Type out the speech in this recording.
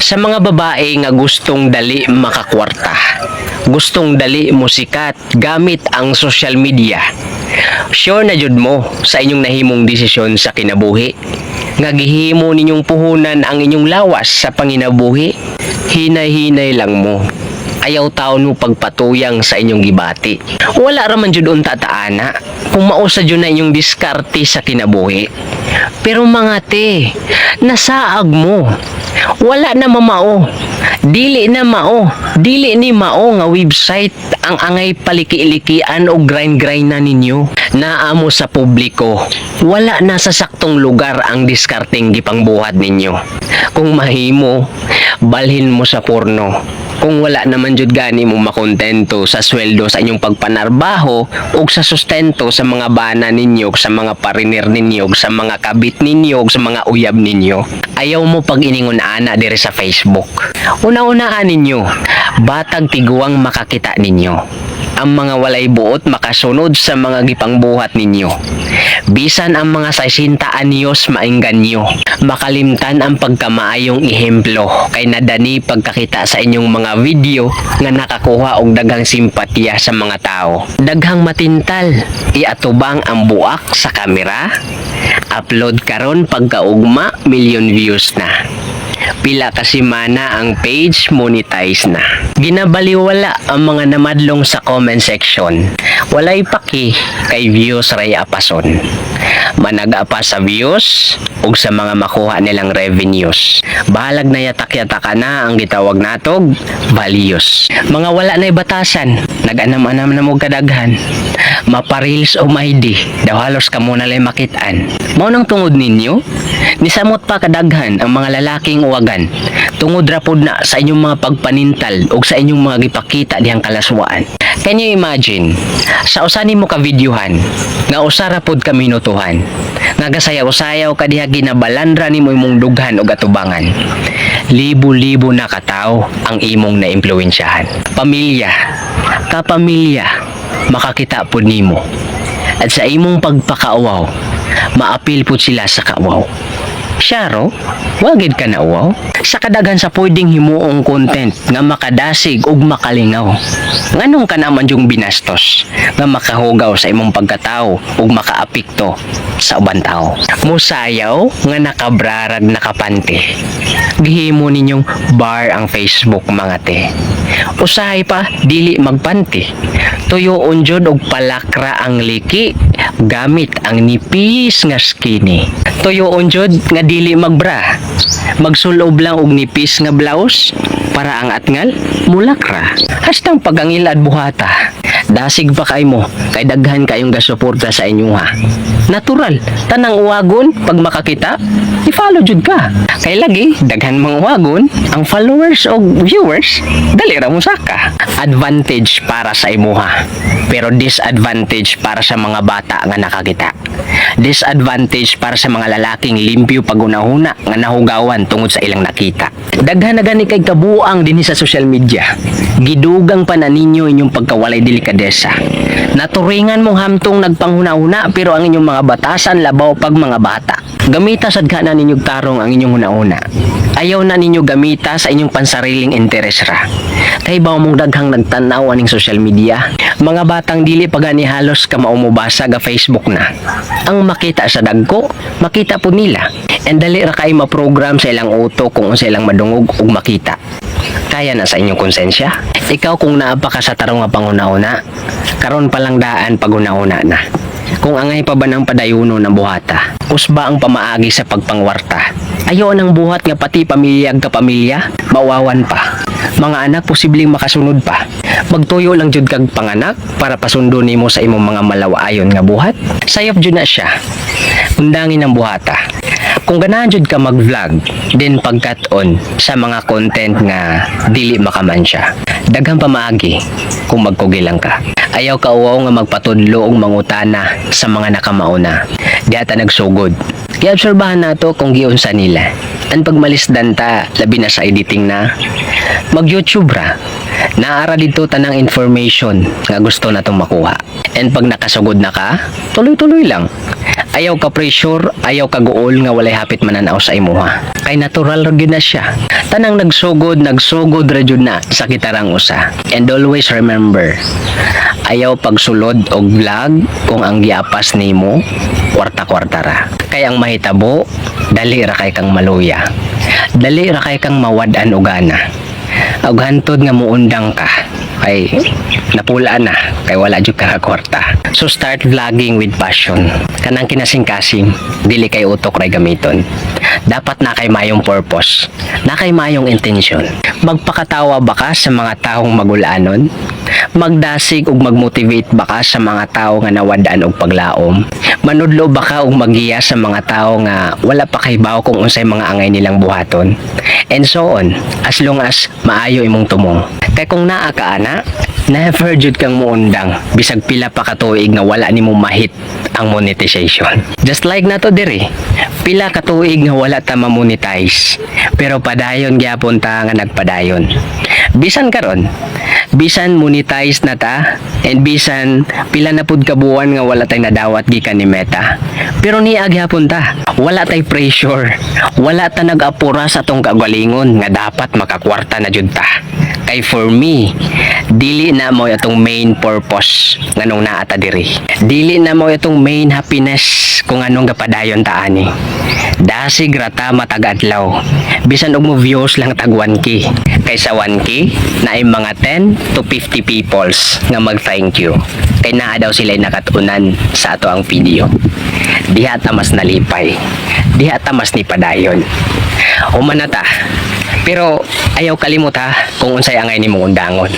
Sa mga babae nga gustong dali makakwarta, gustong dali musikat gamit ang social media, sure na jud mo sa inyong nahimong desisyon sa kinabuhi. Nga gihimo ninyong puhunan ang inyong lawas sa panginabuhi, hinay-hinay lang mo. Ayaw taon mo pagpatuyang sa inyong gibati. Wala raman jud unta taana kung mausa jud na inyong diskarte sa kinabuhi. Pero mga te, nasaag mo. Wala na mamao. Dili na mao. Dili ni mao nga website ang angay paliki-ilikian o grind-grind na ninyo. Naamo sa publiko. Wala na sa saktong lugar ang diskarting gipangbuhat ninyo. Kung mahimo, balhin mo sa porno. Kung wala naman jud gani mo makontento sa sweldo sa inyong pagpanarbaho o sa sustento sa mga bana ninyo, sa mga parinir ninyo, sa mga kabit ninyo, sa mga uyab ninyo, ayaw mo pag iningon ana dire sa Facebook. Una-unaan ninyo, batag tiguang makakita ninyo. Ang mga walay buot makasunod sa mga gipangbuhat ninyo. Bisan ang mga 60 anyos mainggan nyo. Makalimtan ang pagkamaayong ihemplo kay nadani pagkakita sa inyong mga video nga nakakuha og daghang simpatya sa mga tao. Daghang matintal, iatubang ang buak sa kamera. Upload karon pagkaugma, million views na. Pila ka semana ang page monetize na. Ginabaliwala ang mga namadlong sa comment section. Walay paki kay views ray apason. Manag-apa sa views ug sa mga makuha nilang revenues. Bahalag na yatak-yataka na ang gitawag natog values. Mga wala na batasan, nag-anam-anam na mo kadaghan. Maparils o maidi, daw halos kamo na lay makitaan. Mao nang tungod ninyo, nisamot pa kadaghan ang mga lalaking uwagan. Tungod ra pod na sa inyong mga pagpanintal o sa inyong mga gipakita dihang kalaswaan. Can you imagine, sa usa nimo ka videohan, nga usara pod ka minutuhan, nga gasayaw-sayaw ka diha ginabalandra nimo imong dughan o atubangan. Libo-libo na katao ang imong naimpluwensyahan. Pamilya, kapamilya, makakita pod nimo. At sa imong pagpakauwaw, maapil pod sila sa kauwaw. Syaro, wagid ka na uwaw. Sa kadaghan sa pwedeng himuong content nga makadasig ug makalingaw. Nganong ka naman yung binastos nga makahugaw sa imong pagkatao ug makaapekto sa uban tao. Musayaw nga nakabrarag nakapante. Gihimo ninyong bar ang Facebook mga te. Usahay pa dili magpanti. Tuyoon jud og palakra ang liki gamit ang nipis nga skinny. Tuyoon jud nga dili magbra. Magsulob lang og nipis nga blouse para ang atngal mulakra. Hastang pagangilad buhata. Dasig pa kay mo kay daghan kayong gasuporta sa inyo ha. Natural, tanang uwagon pag makakita, i-follow jud ka. Kay lagi daghan mga uwagon ang followers o viewers, dali ra mo saka. Advantage para sa imuha, pero disadvantage para sa mga bata nga nakakita. Disadvantage para sa mga lalaking limpyo pagunahuna nga nahugawan tungod sa ilang nakita. Daghan na gani kay kabuang dinhi sa social media. Gidugang pa na ninyo inyong pagkawalay delikadesa. Naturingan mong hamtong nagpanghuna-huna pero ang inyong mga batasan labaw pag mga bata. Gamita sad ka na ninyong tarong ang inyong huna-una. Ayaw na ninyo gamita sa inyong pansariling interes ra. Kay baw mong daghang nagtanaw aning social media. Mga batang dili pa gani halos ka maumubasa ga Facebook na. Ang makita sa dagko, makita po nila. And dali ra kay ma-program sa ilang utok kung sa ilang madungog ug makita. Kaya na sa inyong konsensya. Ikaw kung naapa ka sa tarong nga panguna-una, karon pa lang daan pag-una-una na. Kung angay pa ba ng padayuno ng buhata, usba ang pamaagi sa pagpangwarta. Ayaw ng buhat nga pati pamilya ag kapamilya, mawawan pa. Mga anak posibleng makasunod pa. Magtuyo lang jud kag panganak para pasundo nimo sa imong mga malawaayon nga buhat. Sayop jud na siya. Undangin ang buhata. Kung ganahan jud ka mag-vlog, din pagkat-on sa mga content nga dili makamansya. Daghang pamaagi kung magkugilang ka. Ayaw ka uwaw nga magpatudlo og mangutana sa mga nakamauna. Di ata nagsugod. I-obserbahan nato kung giunsa nila. Ang pagmalisdan ta, labi na sa editing na, mag-YouTube ra. Naara dito tanang information nga gusto natong makuha. And pag nakasugod na ka, tuloy-tuloy lang. Ayaw ka pressure, ayaw ka guol nga walay hapit mananaw sa imuha. Kay natural ra gyud na siya. Tanang nagsugod ra jud na sa kitarang usa. And always remember, ayaw pagsulod og vlog kung ang giapas nimo kwarta-kwarta ra. Kay ang mahitabo, dali ra kay kang maluya. Dali ra kay kang mawad-an og gana. Ug hantod nga muundang ka, kay napula na, kay wala jud ka kwarta. So start vlogging with passion. Kanang kinasing-kasing, dili kay utok ray gamiton. Dapat na kay mayong purpose, na kay mayong intention. Magpakatawa ba ka sa mga taong magulanon? Magdasig ug magmotivate ba ka sa mga tao nga nawad-an og paglaom? Manudlo ba ka ug magiya sa mga tao nga wala pa kay bawo kung unsay mga angay nilang buhaton? And so on, as long as maayo imong tumong. Kay kung naa ka ana, never jud kang muundang bisag pila pa ka tuig nga wala nimo mahit ang monetization. Just like nato diri, pila ka tuig nga wala ta ma-monetize, pero padayon gyapon ta nga nagpadayon. Bisan karon, bisan monetize na ta, and bisan pila na pud ka buwan nga wala tay nadawat gikan ni Meta, pero niag gyapon ta. Wala tay pressure, wala ta nag-apura sa atong kagalingon nga dapat makakwarta na jud ta. Kay for me, dili na mo itong main purpose nganong naata diri. Dili na mo itong main happiness kung anong gapadayon ta ani. Dasig rata matag adlaw. Bisan og mo views lang tag 1k. Kaysa 1k na ay mga 10 to 50 peoples nga mag thank you. Kay naa daw sila nakatunan sa ato ang video. Diha ta mas nalipay. Diha ta mas ni padayon. Human na ta. Pero ayaw kalimot ha kung unsay angay nimong undangon.